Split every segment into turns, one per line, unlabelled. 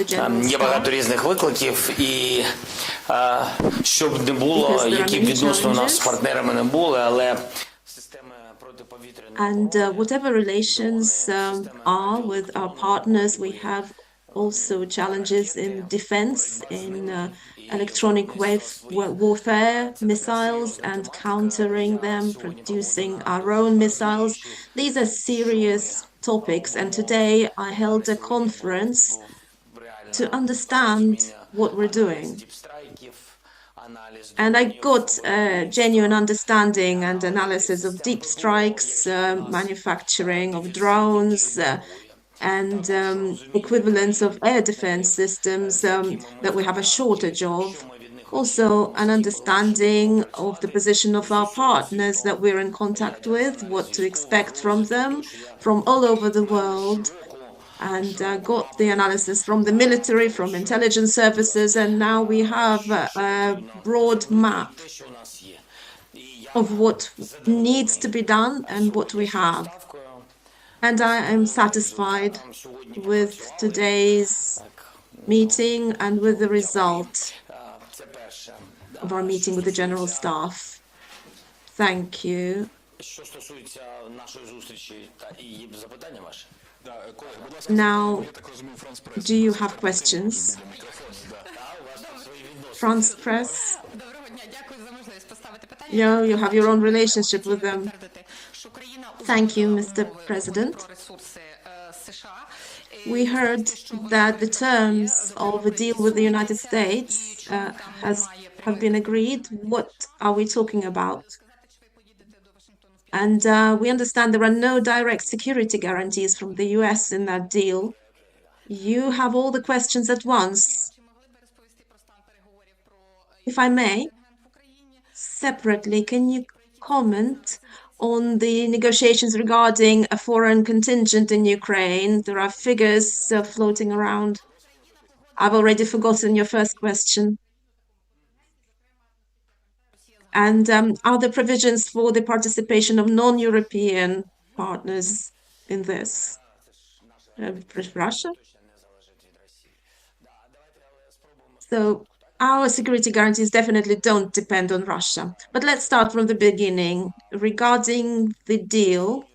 the general
Є багато
staff.
різних викликів, і щоб не було,
Because there are
які б
many
відносини у нас з
challenges.
партнерами не були, але системи протиповітряної
And whatever relations are with our partners, we have also challenges in defense, in electronic warfare, missiles, and countering them, producing our own missiles. These are serious topics, and today I held a conference to understand what we're doing. And I got a genuine understanding and analysis of deep strikes, manufacturing of drones, and equivalents of air defense systems that we have a shortage of. Also, an understanding of the position of our partners that we're in contact with, what to expect from them from all over the world, and got the analysis from the military, from intelligence services, and now we have a broad map of what needs to be done and what we have. And I am satisfied with today's meeting and with the result of our meeting with the general staff. Thank you.
Що стосується нашої зустрічі та і запитання ваші?
Now, do you have questions? France Press? You have your own relationship with them. Thank you, Mr. President. We heard that the terms of a deal with the United States have been agreed. What are we talking about? And we understand there are no direct security guarantees from the US in that deal. You have all the questions at once. If I may, separately, can you comment on the negotiations regarding a foreign contingent in Ukraine? There are figures floating around. I've already forgotten your first question. And are there provisions for the participation of non-European partners in this? Russia? So our security guarantees definitely don't depend on Russia. But let's start from the beginning. Regarding the deal,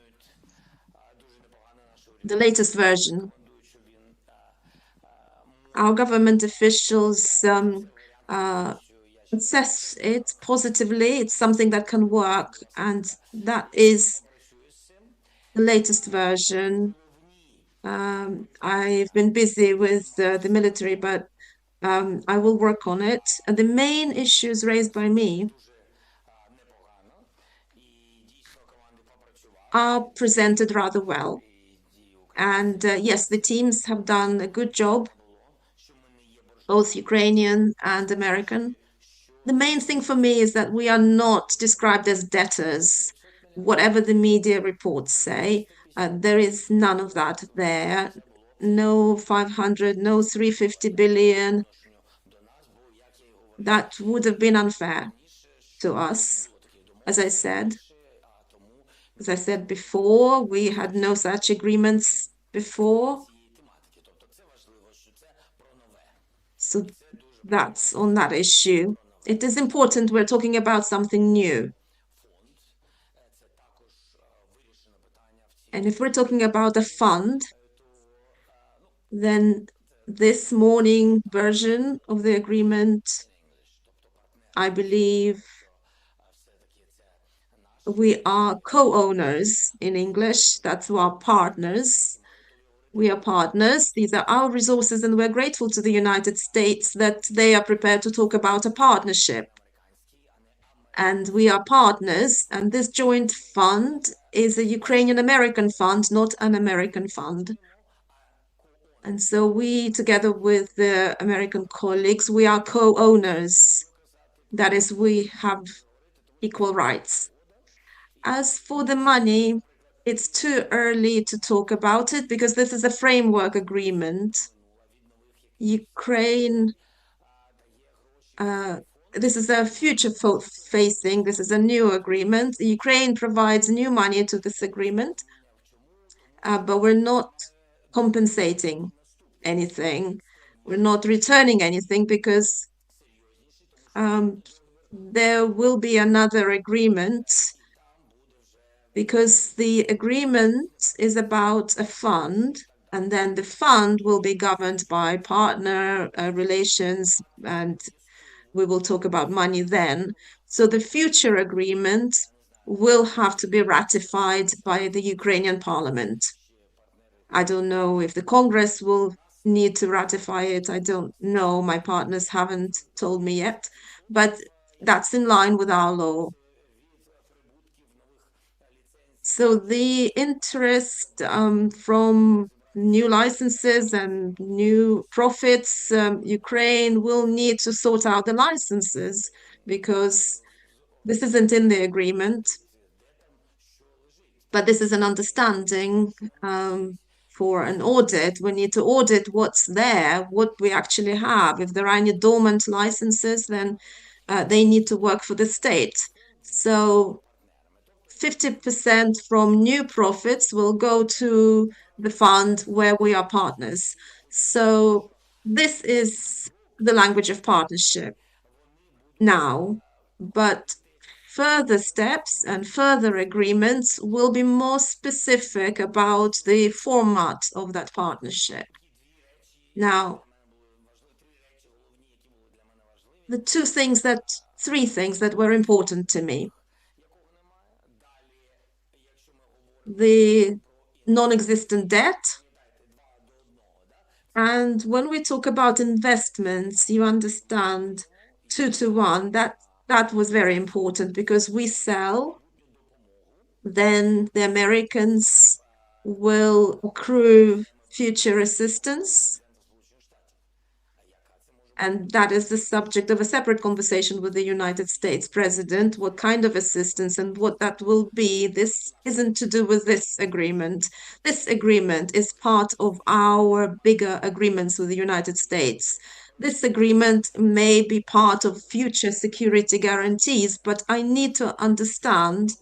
the latest version, our government officials assess it positively. It's something that can work, and that is the latest version. I've been busy with the military, but I will work on it. And the main issues raised by me are presented rather well. And yes, the teams have done a good job, both Ukrainian and American. The main thing for me is that we are not described as debtors. Whatever the media reports say, there is none of that there. No 500, no 350 billion. That would have been unfair to us, as I said. As I said before, we had no such agreements before. So that's on that issue. It is important we're talking about something new. And if we're talking about a fund, then this morning version of the agreement, I believe we are co-owners in English. That's our partners. We are partners. These are our resources, and we're grateful to the United States that they are prepared to talk about a partnership. And we are partners, and this joint fund is a Ukrainian-American fund, not an American fund. And so we, together with the American colleagues, we are co-owners. That is, we have equal rights. As for the money, it's too early to talk about it because this is a framework agreement. Ukraine, this is a future-facing, this is a new agreement. Ukraine provides new money to this agreement, but we're not compensating anything. We're not returning anything because um, there will be another agreement because the agreement is about a fund, and then the fund will be governed by partner relations, and we will talk about money then. So the future agreement will have to be ratified by the Ukrainian parliament. I don't know if the Congress will need to ratify it. I don't know. My partners haven't told me yet, but that's in line with our law. So the interest from new licenses and new profits, Ukraine will need to sort out the licenses because this isn't in the agreement, but this is an understanding for an audit. We need to audit what's there, what we actually have. If there are any dormant licenses, then they need to work for the state. So 50% from new profits will go to the fund where we are partners. So this is the language of partnership now, but further steps and further agreements will be more specific about the format of that partnership. Now, the three things that were important to me. The non-existent debt. And when we talk about investments, you understand 2 to 1, that was very important because we sell, then the Americans will accrue future assistance. And that is the subject of a separate conversation with the United States president, what kind of assistance and what that will be. This isn't to do with this agreement. This agreement is part of our bigger agreements with the United States. This agreement may be part of future security guarantees, but I need to understand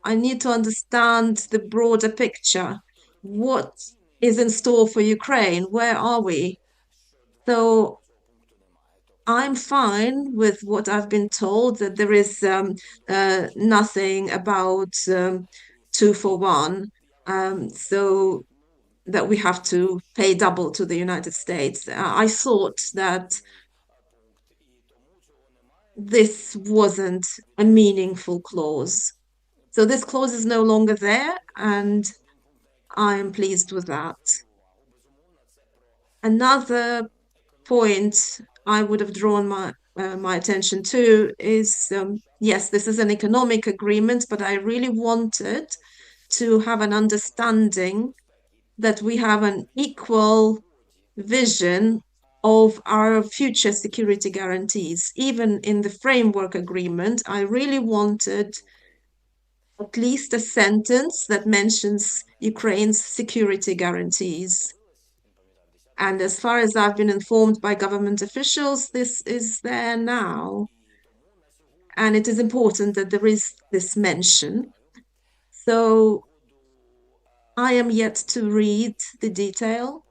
the broader picture. What is in store for Ukraine? Where are we? So I'm fine with what I've been told that there is nothing about 2 for 1, so that we have to pay double to the United States. I thought that this wasn't a meaningful clause. So this clause is no longer there, and I am pleased with that. Another point I would have drawn my attention to is yes, this is an economic agreement, but I really wanted to have an understanding that we have an equal vision of our future security guarantees. Even in the framework agreement, I really wanted at least a sentence that mentions Ukraine's security guarantees. And as far as I've been informed by government officials, this is there now. And it is important that there is this mention. So I am yet to read the detail.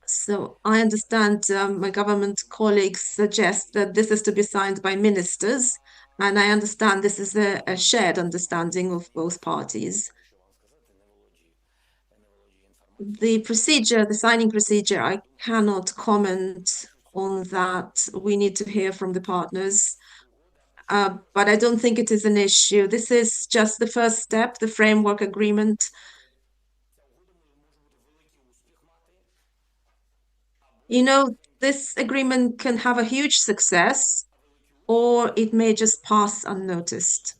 So I understand my government colleagues suggest that this is to be signed by ministers. And I understand this is a shared understanding of both parties. The procedure, the signing procedure, I cannot comment on that. We need to hear from the partners. But I don't think it is an issue. This is just the first step, the framework agreement. You know, this agreement can have a huge success, or it may just pass unnoticed.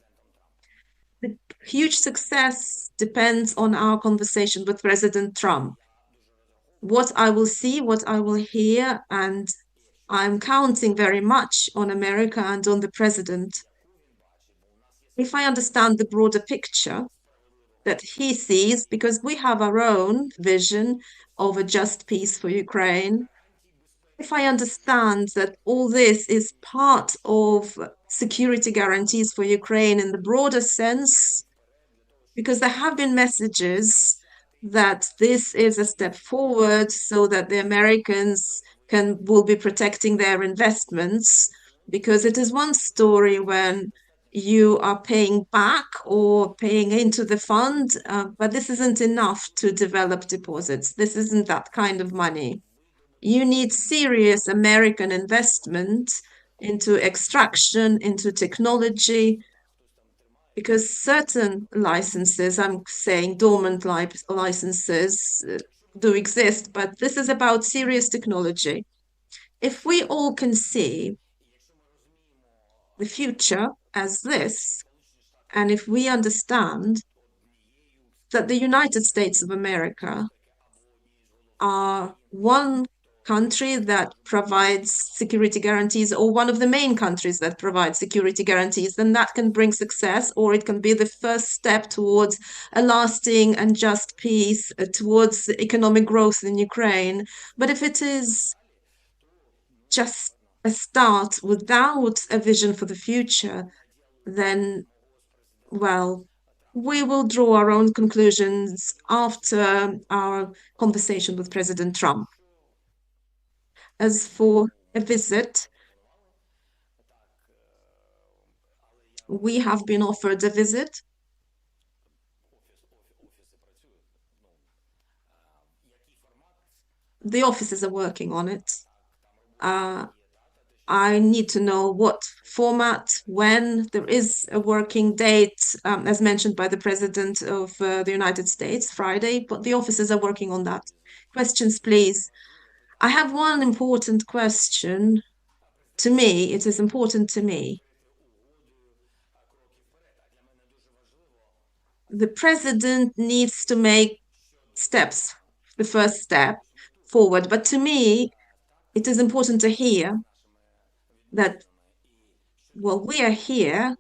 The huge success depends on our conversation with President Trump. What I will see, what I will hear, and I'm counting very much on America and on the president. If I understand the broader picture that he sees, because we have our own vision of a just peace for Ukraine, if I understand that all this is part of security guarantees for Ukraine in the broader sense, because there have been messages that this is a step forward so that the Americans will be protecting their investments, because it is one story when you are paying back or paying into the fund, but this isn't enough to develop deposits. This isn't that kind of money. You need serious American investment into extraction, into technology, because certain licenses, I'm saying dormant licenses, do exist, but this is about serious technology. If we all can see the future as this, and if we understand that the United States of America are one country that provides security guarantees, or one of the main countries that provide security guarantees, then that can bring success, or it can be the first step towards a lasting and just peace, towards economic growth in Ukraine. But if it is just a start without a vision for the future, then, well, we will draw our own conclusions after our conversation with President Trump. As for a visit, we have been offered a visit. The offices are working on it. I need to know what format, when. There is a working date, as mentioned by the President of the United States, Friday, but the offices are working on that. Questions, please. I have one important question. To me, it is important to me. The President needs to make steps, the first step forward. But to me, it is important to hear that, well, we are here,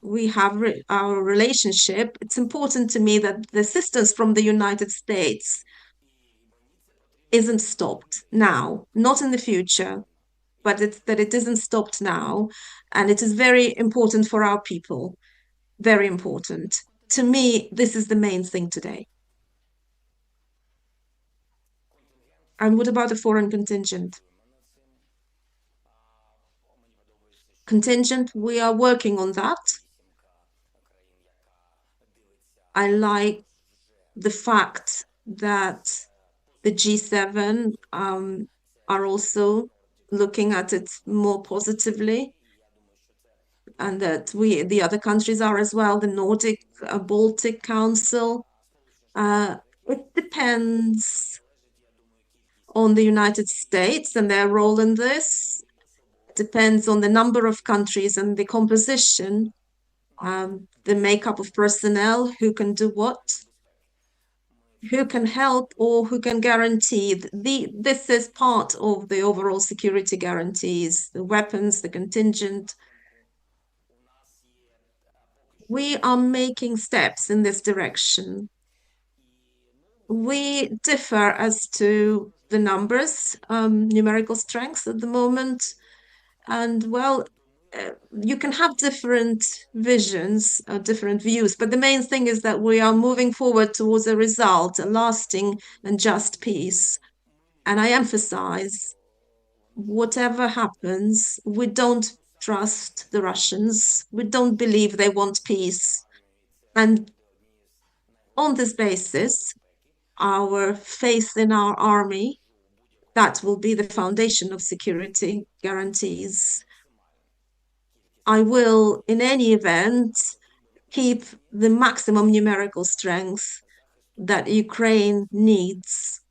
we have our relationship. It's important to me that the assistance from the United States isn't stopped now, not in the future, but that it isn't stopped now. And it is very important for our people, very important. To me, this is the main thing today. And what about the foreign contingent? Contingent, we are working on that. I like the fact that the G7 are also looking at it more positively, and that the other countries are as well, the Nordic Baltic Council. It depends on the United States and their role in this. It depends on the number of countries and the composition, the makeup of personnel, who can do what, who can help, or who can guarantee. This is part of the overall security guarantees, the weapons, the contingent. We are making steps in this direction. We differ as to the numbers, numerical strengths at the moment. And, well, you can have different visions, different views, but the main thing is that we are moving forward towards a result, a lasting and just peace. And I emphasize, whatever happens, we don't trust the Russians. We don't believe they want peace. And on this basis, our faith in our army, that will be the foundation of security guarantees. I will, in any event, keep the maximum numerical strength that Ukraine needs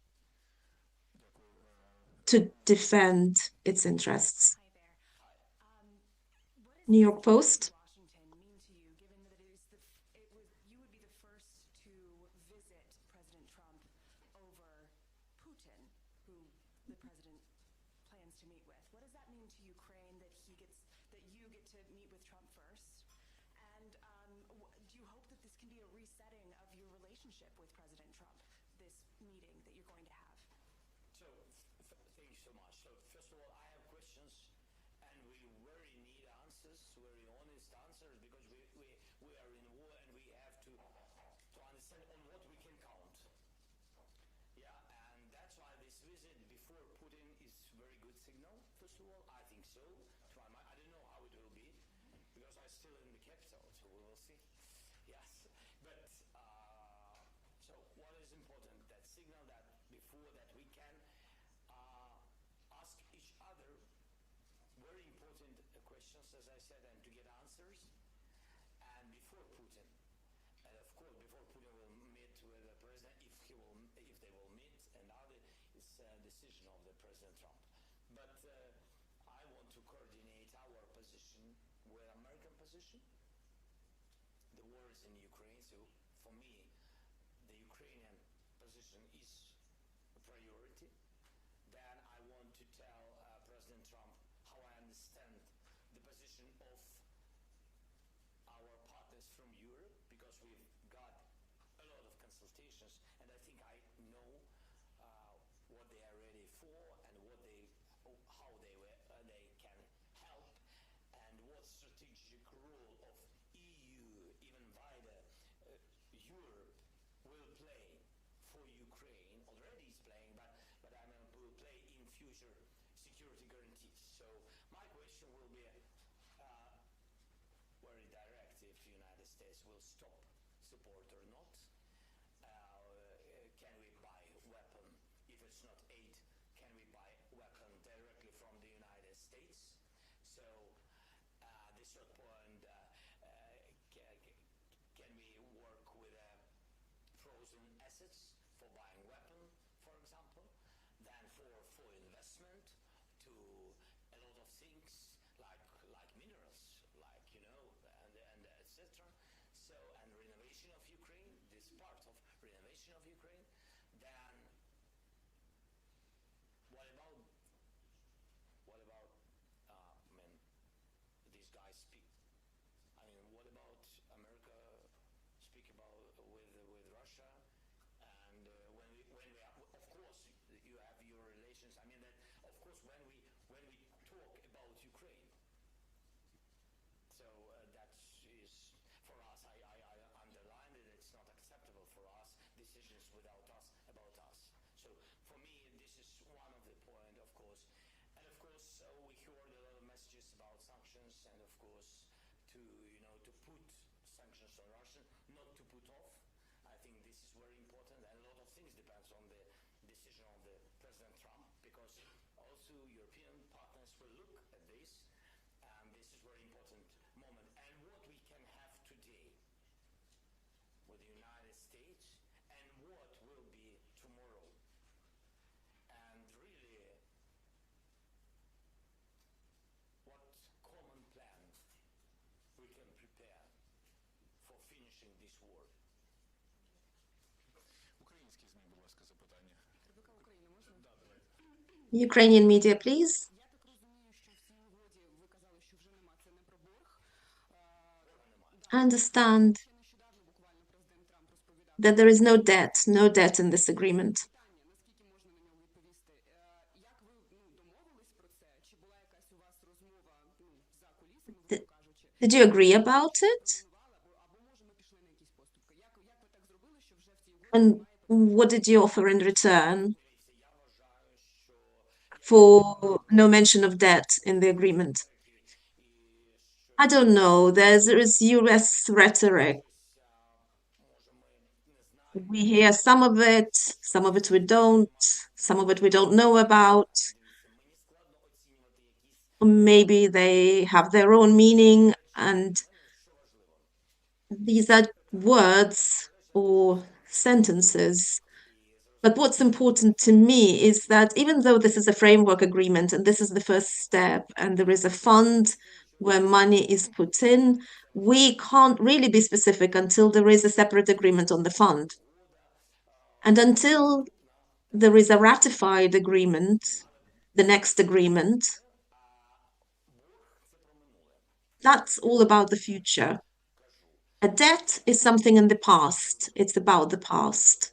to defend its interests. New York Post.
we are in war and we have to understand on what we can count. very good signal, first of all. I think so. I don't know how it will be because I'm still in the capital, so we will see. Yes, but so what is important? That signal that before that we can ask each other very important questions, as I said, and to get answers. And before Putin, and of course, before Putin will meet with the president, if they will meet, and other is a decision of the President Trump. But I want to coordinate our position with American position. The war is in Ukraine, so for me, the Ukrainian position is a priority. Then I want to tell President Trump how I understand the position of our partners from Europe, because we've got a lot of consultations, and I think I know what they are ready for and how they can help, and what strategic role of EU, even wider Europe, will play for Ukraine. Already is playing, but I mean will play in future security guarantees. So my question will be very direct: if the United States will stop support or not. Can we buy weapon? If it's not aid, can we buy weapon directly from the United States? So the third point, can we work with frozen assets for buying weapon, for example? Then for investment to a lot of things like minerals, like and etc. So, and renovation of Ukraine, this part of renovation of Ukraine. Then what about I mean, these guys speak. I mean, what about America speak about with Russia? And when we have, of course you have your relations. I mean that of course when we talk about Ukraine. So that is for us. I underlined it. It's not acceptable for us decisions without us about us. So for me, this is one of the point, of course. And of course, we heard a lot of messages about sanctions, and of course, to put sanctions on Russia, not to put off. I think this is very important, and a lot of things depends on the decision of the President Trump, because also European partners will look at this. This is very important moment, and what we can have today with the United States, and what will be tomorrow, and really what common plan we can prepare for finishing this war.
Українські ЗМІ, будь ласка, запитання.
РБК України можна?
Да, давайте.
Ukrainian media, please.
Я так розумію, що в цій угоді ви казали, що вже нема, це не про борг.
I understand
Ще нещодавно буквально президент Трамп розповідав.
that there is no debt in this agreement.
Питання, наскільки можна на нього відповісти? Як ви домовились про це? Чи була якась у вас розмова за кулісами, грубо кажучи?
Did you agree about it?
Або може ми пішли на якісь поступки? Як ви так зробили, що вже в цій угоді
And
немає
what did you offer in return for no mention of debt in the agreement? I don't know. There is US rhetoric. We hear some of it we don't, some of it we don't know about. Maybe they have their own meaning, and these are words or sentences. But what's important to me is that even though this is a framework agreement and this is the first step, and there is a fund where money is put in, we can't really be specific until there is a separate agreement on the fund. And until there is a ratified agreement, the next agreement, that's all about the future. A debt is something in the past. It's about the past.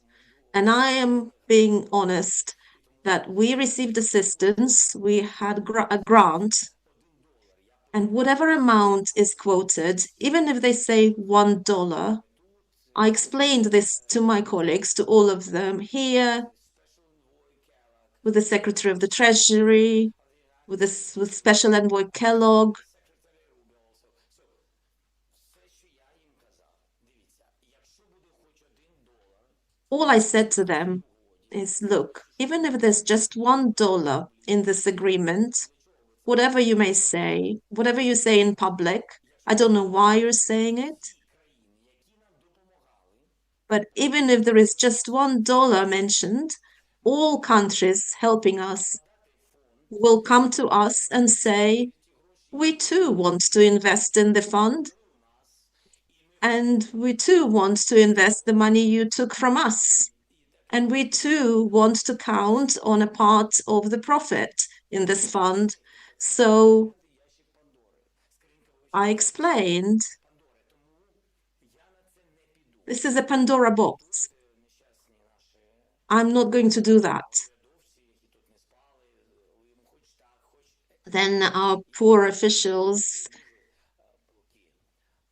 And I am being honest that we received assistance, we had a grant, and whatever amount is quoted, even if they say $1, I explained this to my colleagues, to all of them here. with the Secretary of the Treasury, with Special Envoy Kellogg. All I said to them is, look, even if there's just $1 in this agreement, whatever you may say, whatever you say in public, I don't know why you're saying it, but even if there is just $1 mentioned, all countries helping us will come to us and say, we too want to invest in the fund, and we too want to invest the money you took from us. And we too want to count on a part of the profit in this fund. So I explained, this is a Pandora box. I'm not going to do that. Then our poor officials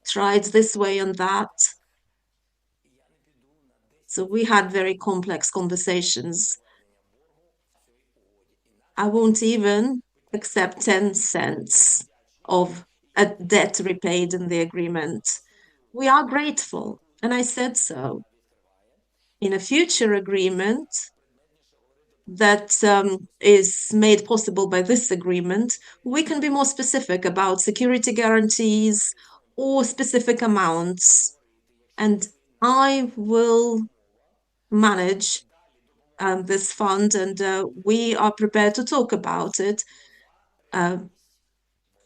tried this way and that. So we had very complex conversations. I won't even accept 10 cents of a debt repaid in the agreement. We are grateful, and I said so. In a future agreement that is made possible by this agreement, we can be more specific about security guarantees or specific amounts, and I will manage this fund, and we are prepared to talk about it.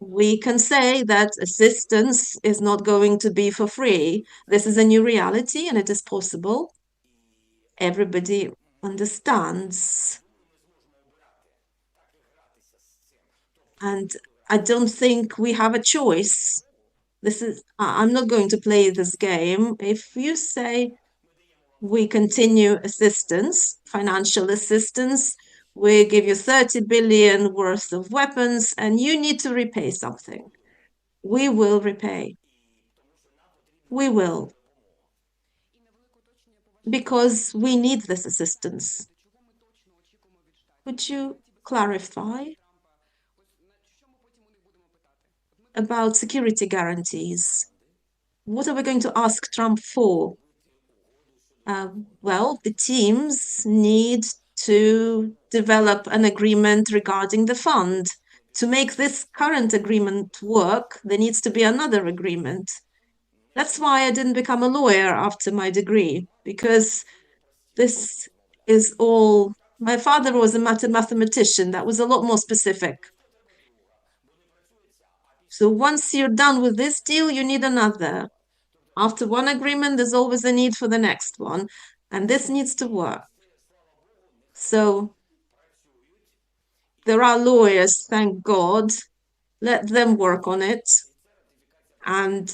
We can say that assistance is not going to be for free. This is a new reality, and it is possible. Everybody understands. And I don't think we have a choice. I'm not going to play this game. If you say we continue assistance, financial assistance, we give you 30 billion worth of weapons, and you need to repay something. We will repay. We will. Because we need this assistance. Would you clarify about security guarantees? What are we going to ask Trump for? Well, the teams need to develop an agreement regarding the fund. To make this current agreement work, there needs to be another agreement. That's why I didn't become a lawyer after my degree, because this is all. My father was a mathematician. That was a lot more specific. So once you're done with this deal, you need another. After one agreement, there's always a need for the next one, and this needs to work. So there are lawyers, thank God. Let them work on it, and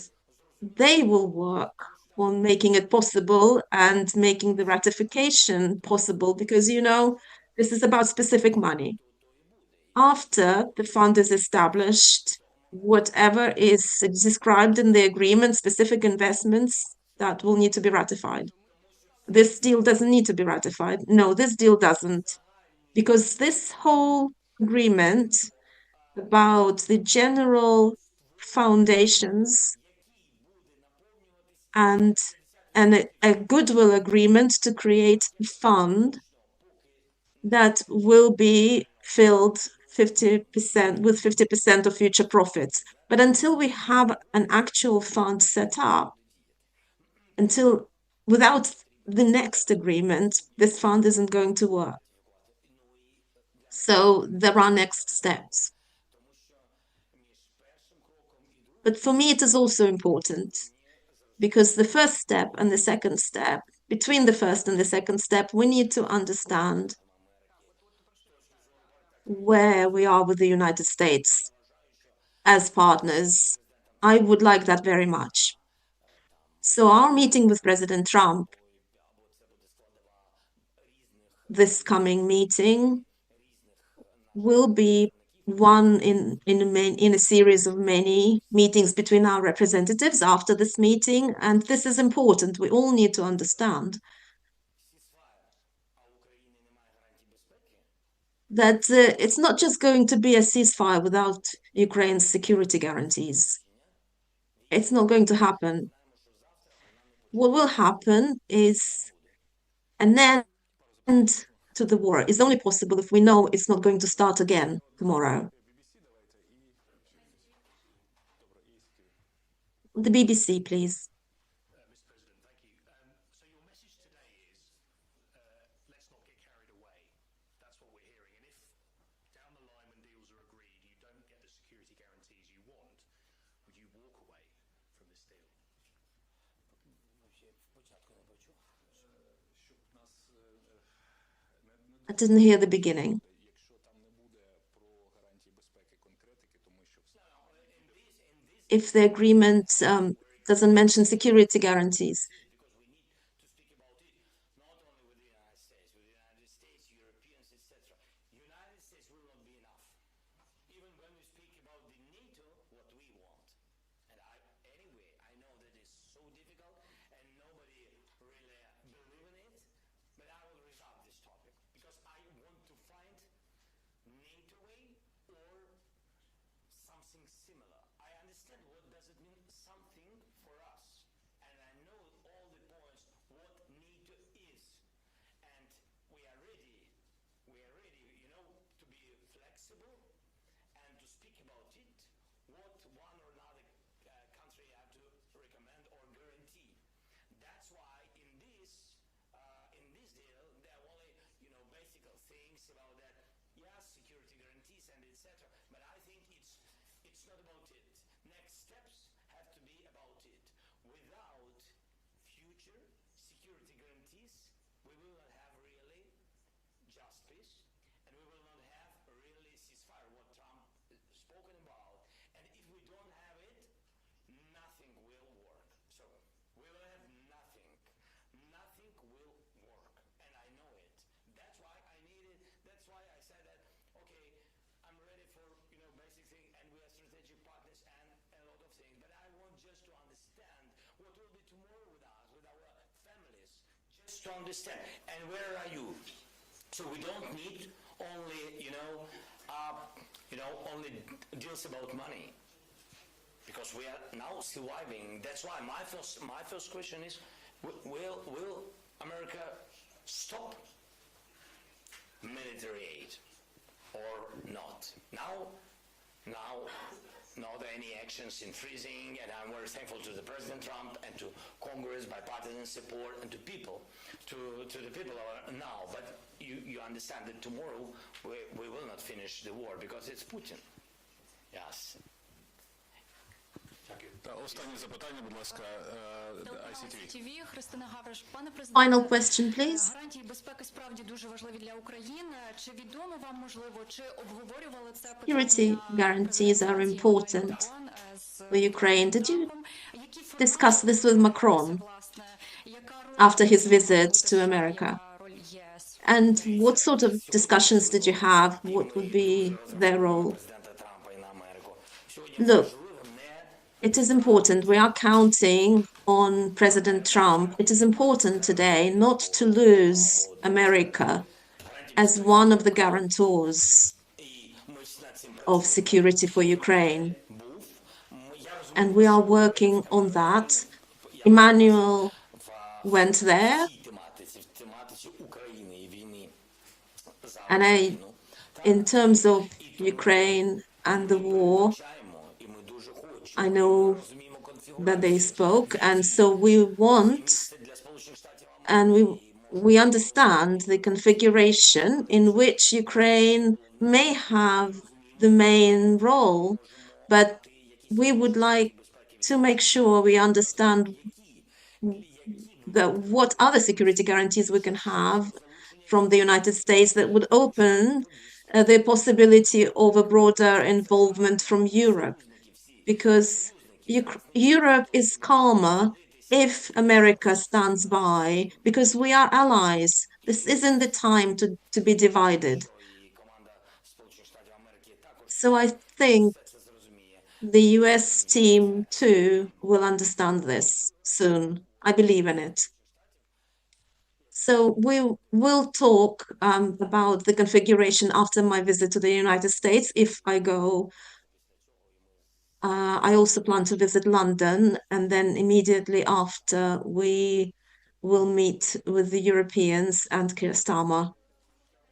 they will work on making it possible and making the ratification possible, because, this is about specific money. After the fund is established, whatever is described in the agreement, specific investments, that will need to be ratified. This deal doesn't need to be ratified. No, this deal doesn't. Because this whole agreement about the general foundations and a goodwill agreement to create a fund that will be filled 50% with 50% of future profits. But until we have an actual fund set up, without the next agreement, this fund isn't going to work. So there are next steps. But for me, it is also important, because the first step and the second step, between the first and the second step, we need to understand where we are with the United States as partners. I would like that very much. So our meeting with President Trump, this coming meeting, will be one in a series of many meetings between our representatives after this meeting, and this is important. We all need to understand that it's not just going to be a ceasefire without Ukraine's security guarantees. It's not going to happen. What will happen is an end to the war is only possible if we know it's not going to start again tomorrow. The BBC, please.
Mr. President, thank you. So your message today is let's not get carried away. That's what we're hearing. And if down the line when deals are agreed, you don't get the security guarantees you want, would you walk away from this deal?
I didn't hear the beginning. If the agreement doesn't mention security guarantees.
Not only with the United States, Europeans, etc. United States will not be enough. Even when we speak about the NATO, what we want. And anyway, I know that it's so difficult and nobody really believe in it, but I will resolve this topic because I want to find NATO way or something similar. I understand what does it mean something for us, and I know all the points what NATO is, and we are ready, to be flexible and to speak about it. What one or another country have to recommend or guarantee. That's why in this deal there are only basic things about that. Yes, security guarantees and etc. But I think it's not about it. Next steps have to be about it. Without future security guarantees, we will not have really just peace, and we will not have really ceasefire. What Trump spoken about, and if we don't have it, nothing will work. So we will have nothing. Nothing will work, and I know it. That's why I need it. That's why I said that. Okay, I'm ready for basic thing, and we are strategic partners and a lot of things. But I want just to understand what will be tomorrow with us, with our families, just to understand. And where are you? So we don't need only only deals about money, because we are now surviving. That's why my first question is: will America stop military aid or not? Now, not any actions in freezing, and I'm very thankful to the President Trump and to Congress, bipartisan support, and to people, to the people now. But you understand that tomorrow we will not finish the war because it's Putin. Yes.
Та останнє запитання, будь ласка, ICTV.
ТВ, Христина Гавриш. Пане президенте,
Final question, please.
гарантії безпеки справді дуже важливі для України. Чи відомо вам, можливо, чи обговорювали це
Security guarantees are important for Ukraine. Did you discuss this with Macron after his visit to America? And what sort of discussions did you have? What would be their role? Look, it is important. We are counting on President Trump. It is important today not to lose America as one of the guarantors of security for Ukraine. And we are working on that. Emmanuel went there. And in terms of Ukraine and the war, I know that they spoke, and so we want, and we understand the configuration in which Ukraine may have the main role, but we would like to make sure we understand what other security guarantees we can have from the United States that would open the possibility of a broader involvement from Europe. Because Europe is calmer if America stands by, because we are allies. This isn't the time to be divided. So I think the US team too will understand this soon. I believe in it. So we will talk about the configuration after my visit to the United States if I go. I also plan to visit London, and then immediately after we will meet with the Europeans and Keir Starmer.